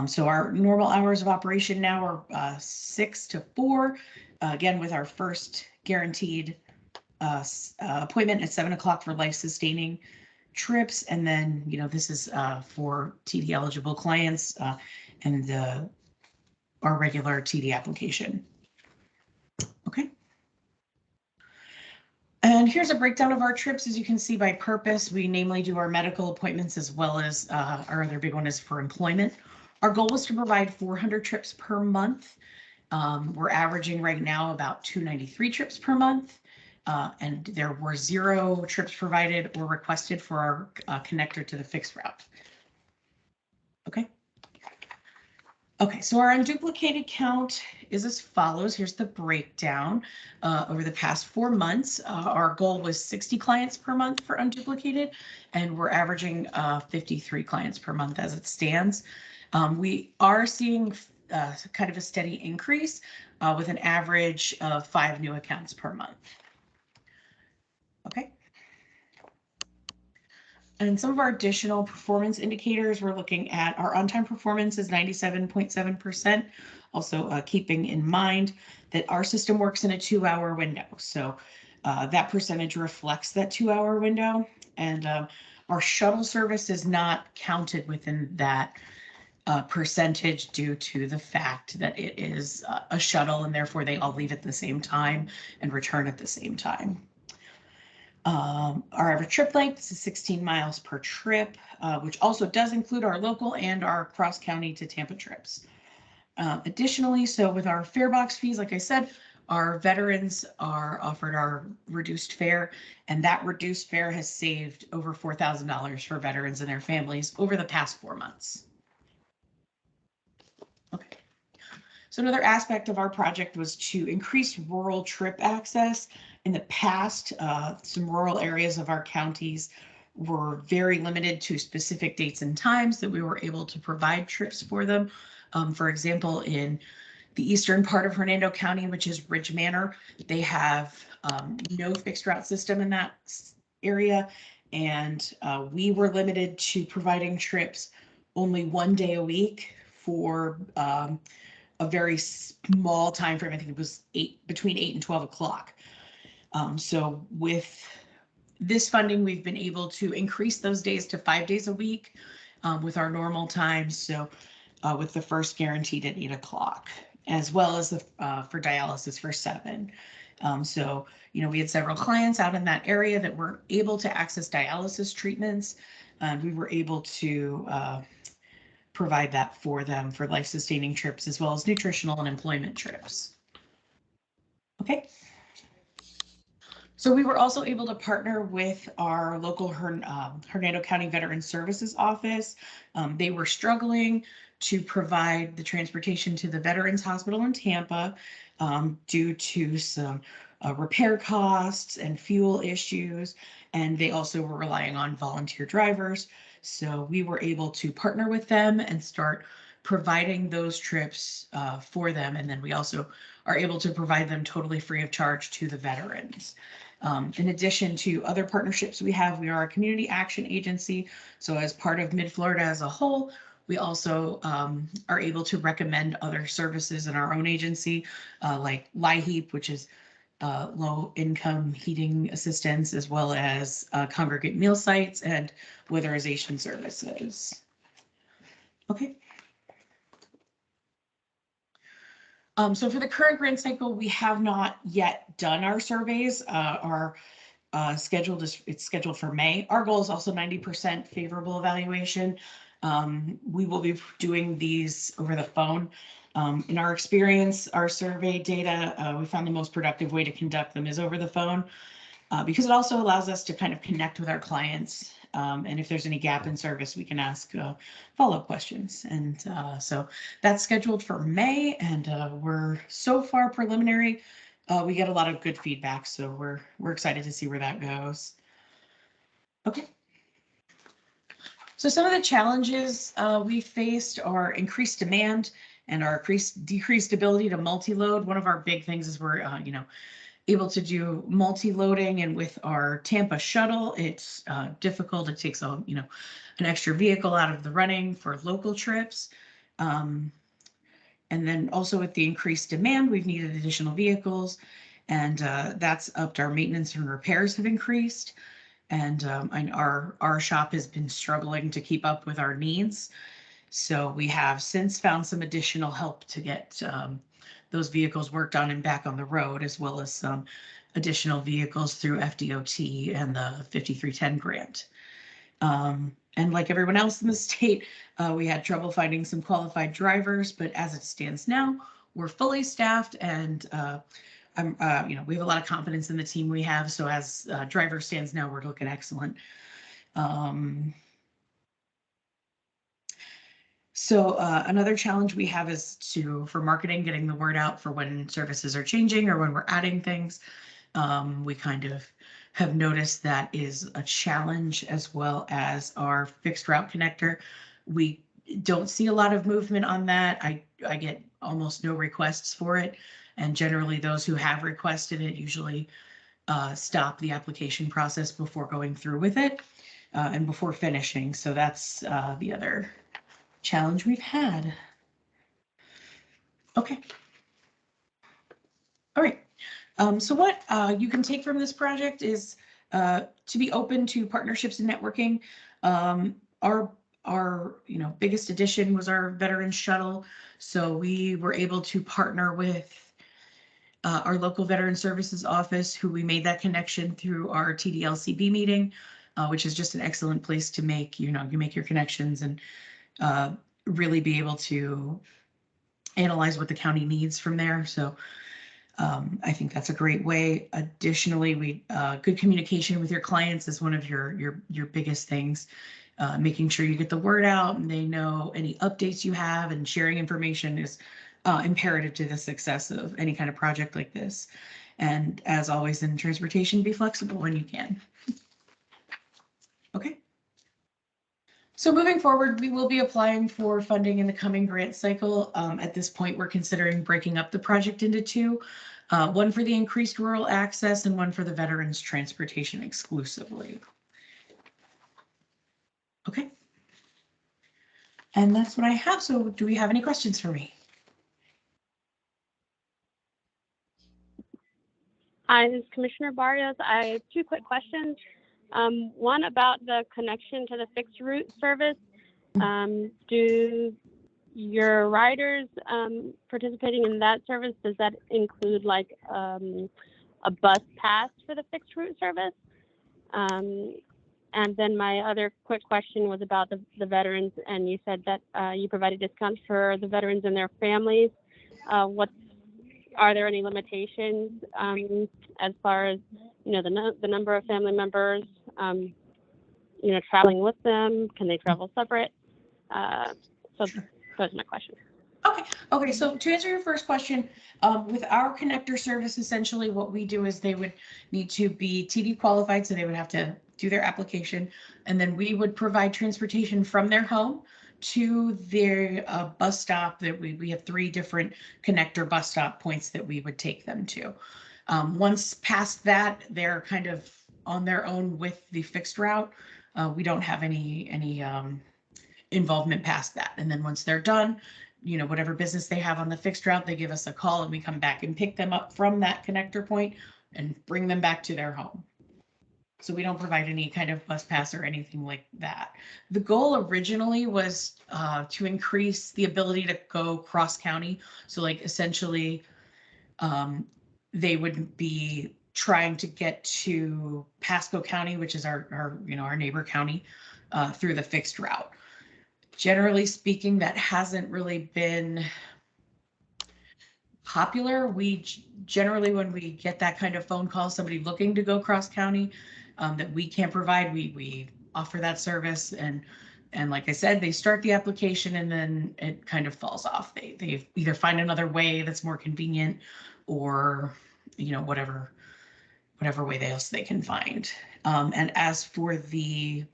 So our normal hours of operation now are 6 to 4, again, with our first guaranteed appointment at 7 o'clock for life-sustaining trips. And then, this is for TD eligible clients and our regular TD application. Okay. And here's a breakdown of our trips. As you can see by purpose, we namely do our medical appointments as well as our other big one is for employment. Our goal was to provide 400 trips per month. We're averaging right now about 293 trips per month. And there were 0 trips provided or requested for our connector to the fixed route. Okay. Okay, so our unduplicated count is as follows. Here's the breakdown. Over the past 4 months, our goal was 60 clients per month for unduplicated, and we're averaging 53 clients per month as it stands. We are seeing kind of a steady increase with an average of 5 new accounts per month. Okay. And some of our additional performance indicators, we're looking at our on-time performance is 97.7%. Also keeping in mind that our system works in a 2-hour window. So that percentage reflects that 2-hour window. And our shuttle service is not counted within that percentage due to the fact that it is a shuttle and therefore they all leave at the same time and return at the same time. Our average trip length is 16 miles per trip, which also does include our local and our cross-county to Tampa trips. Additionally, so with our fare box fees, like I said, our veterans are offered our reduced fare, and that reduced fare has saved over $4,000 for veterans and their families over the past 4 months. Okay. So another aspect of our project was to increase rural trip access. In the past, some rural areas of our counties were very limited to specific dates and times that we were able to provide trips for them. For example, in the eastern part of Hernando County, which is Ridge Manor, they have no fixed route system in that area. And we were limited to providing trips only 1 day a week for a very small time frame. I think it was between 8 and 12 o'clock. So with this funding, we've been able to increase those days to 5 days a week with our normal times. So with the first guaranteed at 8 o'clock, as well as the for dialysis for 7. So, you know, we had several clients out in that area that were able to access dialysis treatments. We were able to provide that for them for life-sustaining trips, as well as nutritional and employment trips. Okay. So we were also able to partner with our local Hernando County Veteran Services Office. They were struggling to provide the transportation to the Veterans Hospital in Tampa due to some repair costs and fuel issues. And they also were relying on volunteer drivers. So we were able to partner with them and start providing those trips for them. And then we also are able to provide them totally free of charge to the veterans. In addition to other partnerships we have, we are a community action agency. So as part of Mid-Florida as a whole, we also are able to recommend other services in our own agency, like LIHEAP, which is low income heating assistance, as well as congregate meal sites and weatherization services. Okay. So for the current grant cycle, we have not yet done our surveys. Our it's scheduled for May. Our goal is also 90% favorable evaluation. We will be doing these over the phone. In our experience, our survey data, we found the most productive way to conduct them is over the phone because it also allows us to kind of connect with our clients. And if there's any gap in service, we can ask follow-up questions. And so that's scheduled for May, and we're so far preliminary. We get a lot of good feedback, so we're excited to see where that goes. Okay. So some of the challenges we faced are increased demand and our decreased ability to multi-load. One of our big things is we're able to do multi-loading, and with our Tampa shuttle, it's difficult. It takes an extra vehicle out of the running for local trips. And then also with the increased demand, we've needed additional vehicles, and that's upped our maintenance and repairs have increased. And our shop has been struggling to keep up with our needs. So we have since found some additional help to get those vehicles worked on and back on the road, as well as some additional vehicles through FDOT and the 5310 grant. And like everyone else in the state, we had trouble finding some qualified drivers, but as it stands now, we're fully staffed, and we have a lot of confidence in the team we have. So as driver stands now, we're looking excellent. So another challenge we have is for marketing, getting the word out for when services are changing or when we're adding things. We kind of have noticed that is a challenge, as well as our fixed route connector. We don't see a lot of movement on that. I get almost no requests for it. And generally those who have requested it usually stop the application process before going through with it and before finishing. So that's the other challenge we've had. Okay. All right. So what you can take from this project is to be open to partnerships and networking. Our biggest addition was our veteran shuttle. So we were able to partner with our local Veteran Services Office, who we made that connection through our TDLCB meeting, which is just an excellent place to make, you make your connections and really be able to analyze what the county needs from there. So I think that's a great way. Additionally, good communication with your clients is one of your biggest things. Making sure you get the word out and they know any updates you have, and sharing information is imperative to the success of any kind of project like this. And as always in transportation, be flexible when you can. Okay. So moving forward, we will be applying for funding in the coming grant cycle. At this point, we're considering breaking up the project into two, one for the increased rural access and one for the veterans transportation exclusively. Okay. And that's what I have. So do we have any questions for me? Hi, this is Commissioner Barrios. I have two quick questions. One about the connection to the fixed route service. Do your riders participating in that service, does that include like a bus pass for the fixed route service? And then my other quick question was about the veterans, and you said that you provided discounts for the veterans and their families. Are there any limitations as far as, you know, the number of family members, you know, traveling with them? Can they travel separate? So those are my questions. Okay. So to answer your first question, with our connector service, essentially what we do is they would need to be TD qualified, so they would have to do their application, and then we would provide transportation from their home to their bus stop. That we have 3 different connector bus stop points that we would take them to. Once past that, they're kind of on their own with the fixed route. We don't have any involvement past that. And then once they're done, you know, whatever business they have on the fixed route, they give us a call and we come back and pick them up from that connector point and bring them back to their home. So we don't provide any kind of bus pass or anything like that. The goal originally was to increase the ability to go cross county. So like essentially they would be trying to get to Pasco County, which is our you know, our neighbor county, through the fixed route. Generally speaking, that hasn't really been popular. We generally, when we get that kind of phone call, somebody looking to go cross county that we can't provide, we offer that service. And like I said, they start the application and then it kind of falls off. They either find another way that's more convenient, or, you know, whatever way else they can find. And as for the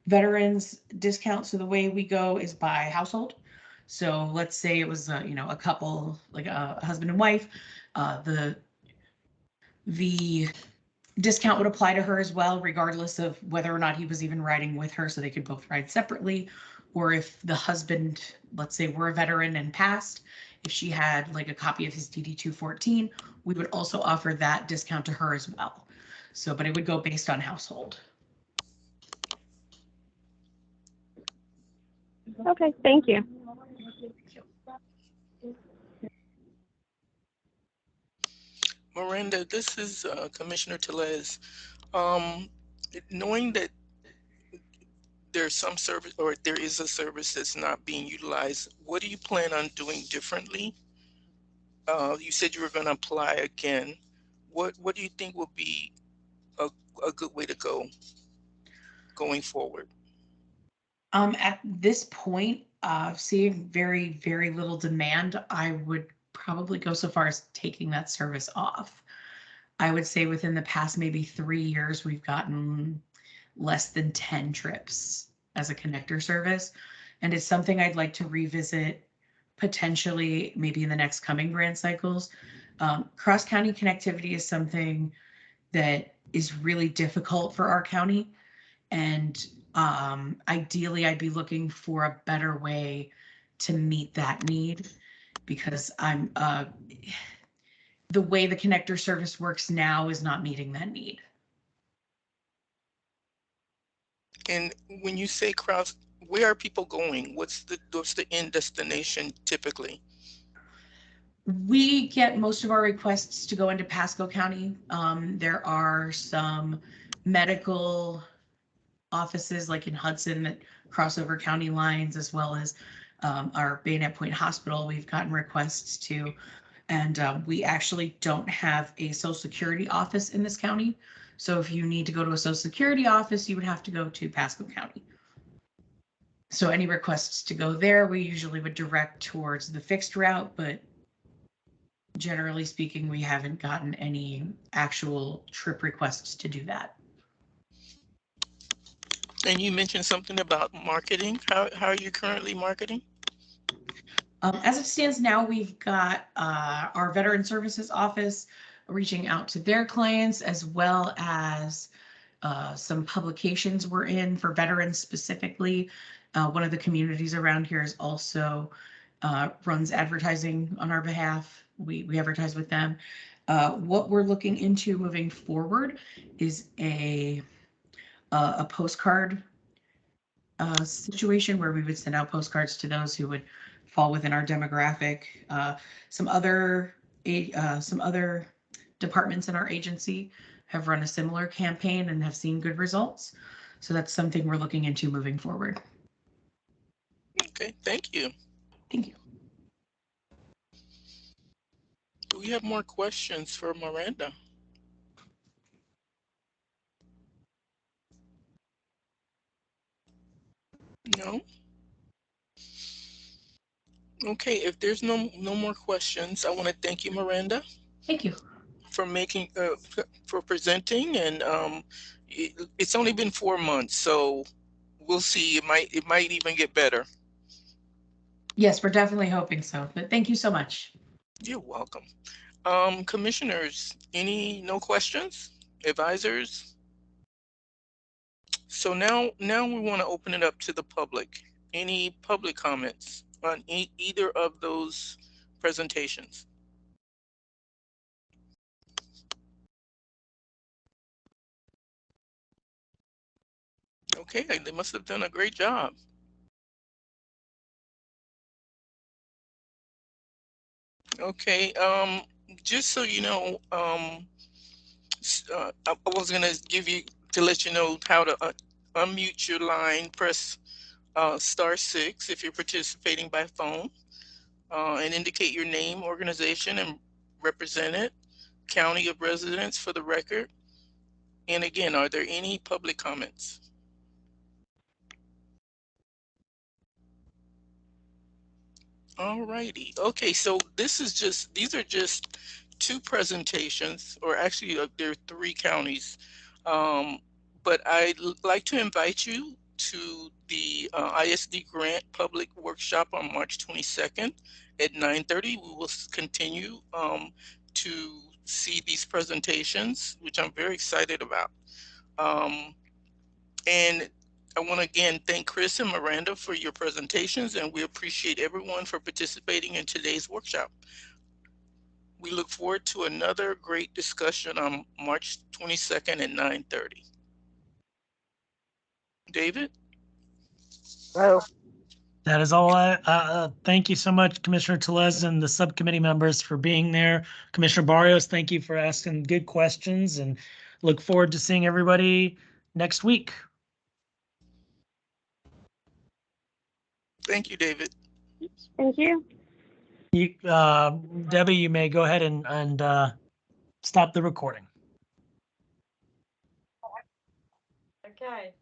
veterans discount, so the way we go is by household. So let's say it was you know, a couple, like a husband and wife, the discount would apply to her as well, regardless of whether or not he was even riding with her, so they could both ride separately. Or if the husband, let's say, were a veteran and passed, if she had like a copy of his DD 214, we would also offer that discount to her as well. So, but it would go based on household. Okay, thank you. Miranda, this is Commissioner Tellez. Knowing that there's some service, or there is a service that's not being utilized, what do you plan on doing differently? You said you were going to apply again. What do you think will be a good way to go going forward? At this point, seeing very, very little demand, I would probably go so far as taking that service off. I would say within the past maybe 3 years, we've gotten less than 10 trips as a connector service. And it's something I'd like to revisit potentially maybe in the next coming grant cycles. Cross-county connectivity is something that is really difficult for our county. And ideally, I'd be looking for a better way to meet that need, because the way the connector service works now is not meeting that need. And when you say cross, where are people going? What's the end destination typically? We get most of our requests to go into Pasco County. There are some medical offices like in Hudson that cross over county lines, as well as our Bayonet Point Hospital. We've gotten requests to, and we actually don't have a Social Security office in this county. So if you need to go to a Social Security office, you would have to go to Pasco County. So any requests to go there, we usually would direct towards the fixed route, but generally speaking, we haven't gotten any actual trip requests to do that. And you mentioned something about marketing. How are you currently marketing? As it stands now, we've got our Veteran Services Office reaching out to their clients, as well as some publications we're in for veterans specifically. One of the communities around here is also runs advertising on our behalf. We advertise with them. What we're looking into moving forward is a postcard situation where we would send out postcards to those who would fall within our demographic. Some other departments in our agency have run a similar campaign and have seen good results. So that's something we're looking into moving forward. Okay, thank you. Thank you. Do we have more questions for Miranda? No? Okay, if there's no more questions, I want to thank you, Miranda. Thank you. For making for presenting, and it's only been 4 months, so we'll see. It might even get better. Yes, we're definitely hoping so, but thank you so much. You're welcome. Commissioners, no questions? Advisors? So now we want to open it up to the public. Any public comments on either of those presentations? Okay, they must have done a great job. Okay, just so you know, I was gonna let you know how to unmute your line. Press *6 if you're participating by phone, and indicate your name, organization, and represent county of residence for the record. And again, are there any public comments? All righty. Okay, so these are just 2 presentations, or actually there are 3 counties. But I'd like to invite you to the ISD Grant Public Workshop on March 22nd at 9:30. We will continue to see these presentations, which I'm very excited about. And I want to again thank Chris and Miranda for your presentations, and we appreciate everyone for participating in today's workshop. We look forward to another great discussion on March 22nd at 9:30. David? Oh, That is all. Thank you so much, Commissioner Tellez and the subcommittee members for being there. Commissioner Barrios, thank you for asking good questions, and look forward to seeing everybody next week. Thank you, David. Thank you. Debbie, you may go ahead and stop the recording. okay.